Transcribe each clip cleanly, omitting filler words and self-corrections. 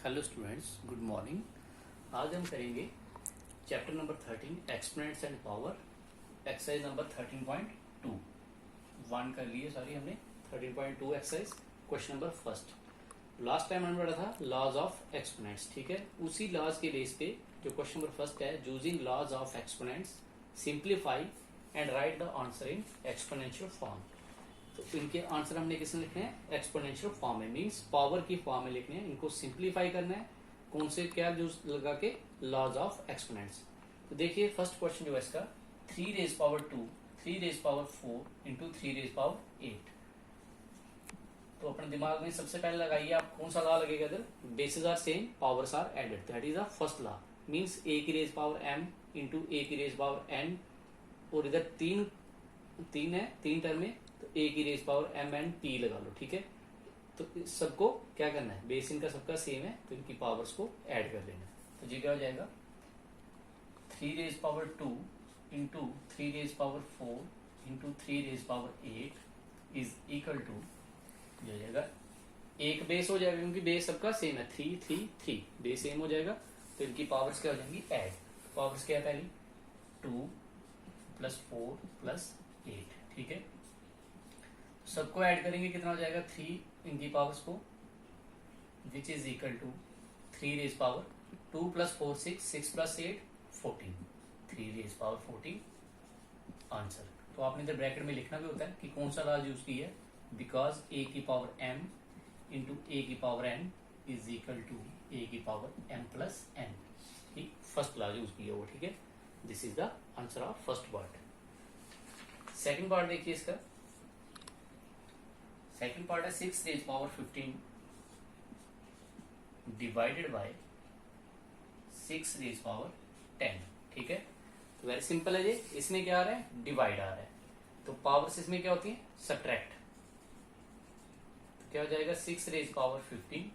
Hello students, good morning. आज हम करेंगे chapter number 13 exponents and power, exercise number 13.2 one कर लिए सॉरी हमने 13.2 exercise question number first. Last time हमने पढ़ा था लॉज ऑफ एक्सपोनेंट्स, ठीक है। उसी लॉज के बेस पे जो क्वेश्चन नंबर फर्स्ट है, using laws of exponents simplify and write the answer in exponential form. तो इनके आंसर हमने किसमें लिखने हैं? एक्सपोनेंशियल फॉर्म में, मींस पावर की फॉर्म में लिखने हैं। इनको सिंप्लीफाई करना है कौन से क्या यूज लगा के? Laws of exponents. तो देखिए फर्स्ट क्वेश्चन जो है इसका 3 raise power 2 3 raise power 4 into 3 raise power 8। तो अपने दिमाग में सबसे पहले लगाइए आप कौन सा लॉ लगेगा इधर? Basis are same, powers are added, that is the first law. Means a की raise power m into a की रेज पावर n, और इधर तीन है, तीन टर्म में, तो ए की raise power m and p लगा लो, ठीक है। तो इस सबको क्या करना है? बेस इनका सबका सेम है, तो इनकी पावर्स को ऐड कर लेना। तो ये क्या हो जाएगा? 3 raise power 2 into 3 raise power 4 into 3 raise power 8 is equal to, ये हो जाएगा एक बेस हो जाएगा क्योंकि बेस सबका सेम है, 3 3 3 बेस सेम हो जाएगा। तो इनकी पावर्स क्या हो जाएंगी? ऐड। पावर्स क्या है पहली? 2 प्लस 4 प्लस 8, ठीक है। सबको ऐड करेंगे, कितना हो जाएगा? 3 इनकी पावर्स को, which is equal to 3 raise power 2 plus 4 6 6 plus 8 14, 3 raise power 14 answer. तो आपने इधर ब्रैकेट में लिखना भी होता है कि कौन सा लॉ यूज की है, बिकॉज ए की पावर m इंटू ए की power n is equal to a की पावर m प्लस n की फर्स्ट लॉ यूज की है वो, ठीक है। This is the answer of first part. Second part देखिए इसका। सेकेंड पार्ट है 6 raise power 15 divided by 6 raise power 10, ठीक है। तो वेरी सिंपल है ये। इसमें क्या आ रहा है? डिवाइड आ रहा है। तो पावर्स इसमें क्या होती है? सब्ट्रैक्ट। तो क्या हो जाएगा? 6 raise power 15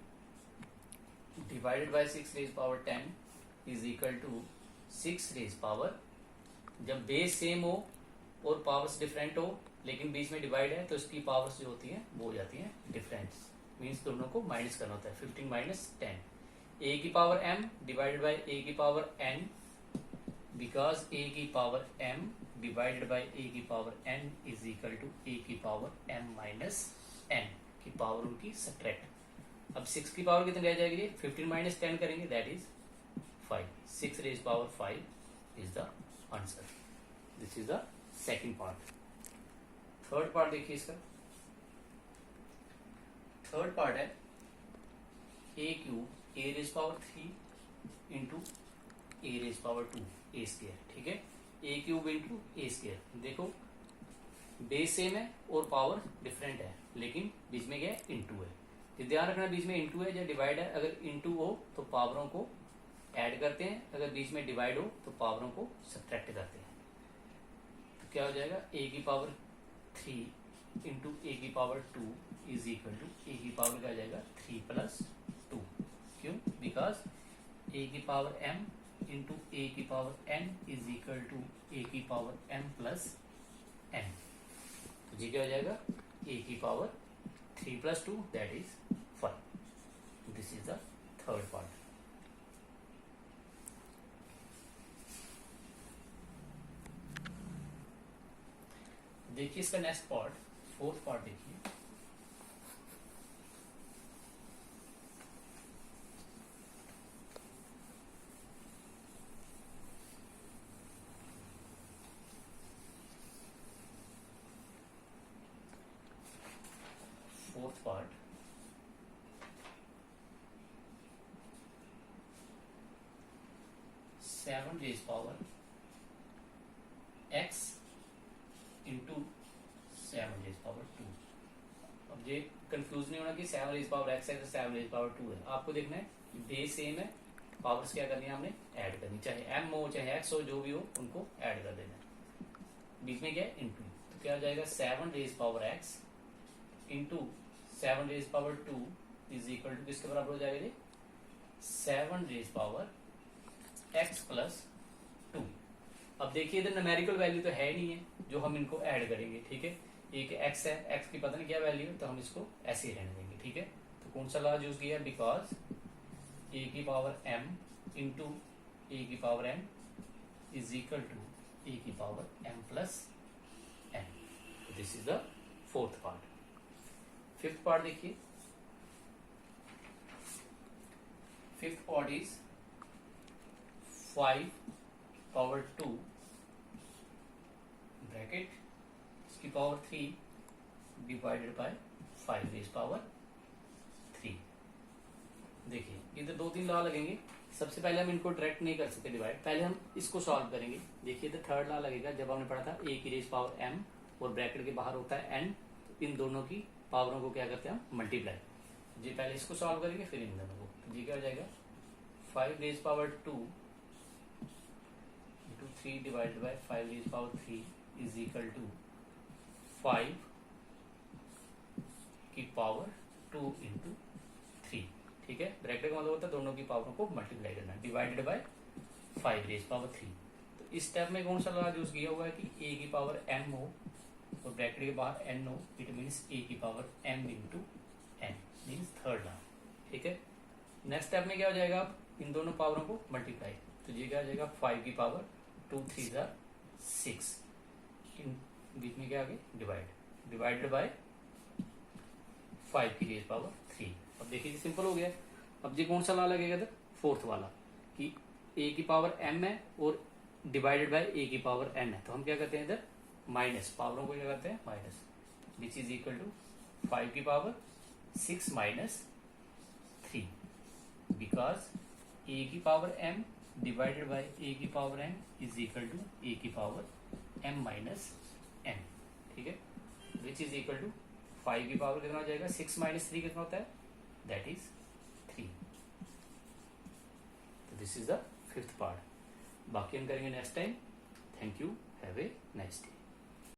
divided by 6 raise power 10 is equal to 6 raise power, जब बेस सेम हो और पावर्स डिफरेंट हो लेकिन बीच में डिवाइड है, तो इसकी पावर्स जो होती हैं वो हो जाती हैं डिफरेंस। मींस दोनों को माइनस करना होता है। 15 माइनस 10, ए की power m divided by a की पावर n, बिकॉज ए की power m divided by a की power n is equal to a की पावर m माइनस n की पावर उनकी सब्ट्रैक्ट। अब 6 की पावर कितनी रह जाएगी? 15 माइनस 10 करेंगे, that is 5। 6 raise power 5 is the answer. This is the second part. Third part देखिए इसका। थर्ड पार्ट है a cube a raise power 3 into a raise power 2 a square, ठीक है। A cube into a square. देखो base same है और power different है, लेकिन बीच में क्या है? इंटू है। तो ध्यान रखना बीच में इंटू है या डिवाइड है। अगर इंटू हो तो पावरों को ऐड करते हैं, अगर बीच में डिवाइड हो तो पावरों को सब्ट्रैक्ट करते हैं। तो क्या हो जाएगा? ए की पावर 3 इंटू ए की power 2 is equal to a की पावर क्या आ जाएगा? 3 प्लस 2। क्यों? बिकॉज ए की पावर m इंटू ए की power n is equal to a की पावर m प्लस n। तो ये क्या हो जाएगा? ए की power 3 plus 2 that is 5। This is the third part. देखिए इसका नेक्स्ट पार्ट, फोर्थ पार्ट देखिए। Fourth part, seven raise power x into 7 raise power 2। अब ये कंफ्यूज नहीं होना कि 7 रेज पावर x है तो 7 रेज पावर 2 है। आपको देखना है बेस सेम है, पावर्स क्या करनी है? हमने ऐड करनी, चाहे m हो चाहे x हो, जो भी हो उनको ऐड कर देना है। बीच में क्या है? इंटू। तो क्या हो जाएगा? 7 raise power x into 7 raise power 2 is equal to किसके बराबर हो जाएगा जी? 7 रेज पावर x प्लस 2। अब देखिए इधर न्यूमेरिकल वैल्यू तो है नहीं है जो हम इनको ऐड करेंगे, ठीक है। एक x है, x की पता नहीं क्या वैल्यू है, तो हम इसको ऐसे ही रहने देंगे, ठीक है। तो कौन सा लॉ यूज किया? बिकॉज ए की पावर m इंटू ए की power n is equal to a की power m plus n. This is the fourth part. Fifth part देखिए. Fifth part is 5 power 2 bracket इसकी power 3 divided by 5 raise power 3. देखिए इधर 2-3 law लगेंगे. सबसे पहले हम इनको डायरेक्ट नहीं कर सकते डिवाइड, पहले हम इसको सॉल्व करेंगे. देखिए इधर थर्ड लॉ लगेगा. जब हमने पढ़ा था ए की रेज पावर m और ब्रैकेट के बाहर होता है n, इन दोनों की पावरों को क्या करते हैं हम मल्टीप्लाई. जी पहले इसको सॉल्व करेंगे फिर इन दोनों को. जी क्या हो जाएगा 5 raise power 2 into 3 divided by 5 raise power 3 is equal to 5 की पावर 2 इंटू 3. ठीक है. ब्रैकेट का मतलब होता है दोनों की पावरों को मल्टीप्लाई करना डिवाइडेड बाय 5 रेज पावर 3. तो इस स्टेप में कौन सा लॉ यूज किया हुआ है कि ए की पावर m हो और ब्रैकेट के बाहर n हो. इट मीन्स ए की power m into n means third law. ठीक है. नेक्स्ट स्टेप में क्या हो जाएगा, आप इन दोनों पावरों को मल्टीप्लाई. तो ये क्या हो जाएगा 5 की पावर 2 3 6. इन बीच में क्या आ गया डिवाइडेड बाय 5 की रेज पावर 3. अब देखिए सिंपल हो गया. अब ये कौन सा लॉ लगेगा इधर, फोर्थ वाला, कि ए की पावर m है और डिवाइडेड बाय ए की पावर n है. तो हम क्या करते हैं इधर माइनस, पावरों को क्या करते हैं minus, which is equal to 5 की पावर 6 माइनस 3 बिकॉज ए की power m divided by a की power n is equal to a की पावर m माइनस n. ठीक है. विच इज इक्वल टू 5 की पावर कितना हो जाएगा 6 माइनस 3 कितना होता है, दैट इज 3. तो this is the fifth part. बाकी हम करेंगे next time. Thank you. Have a nice day.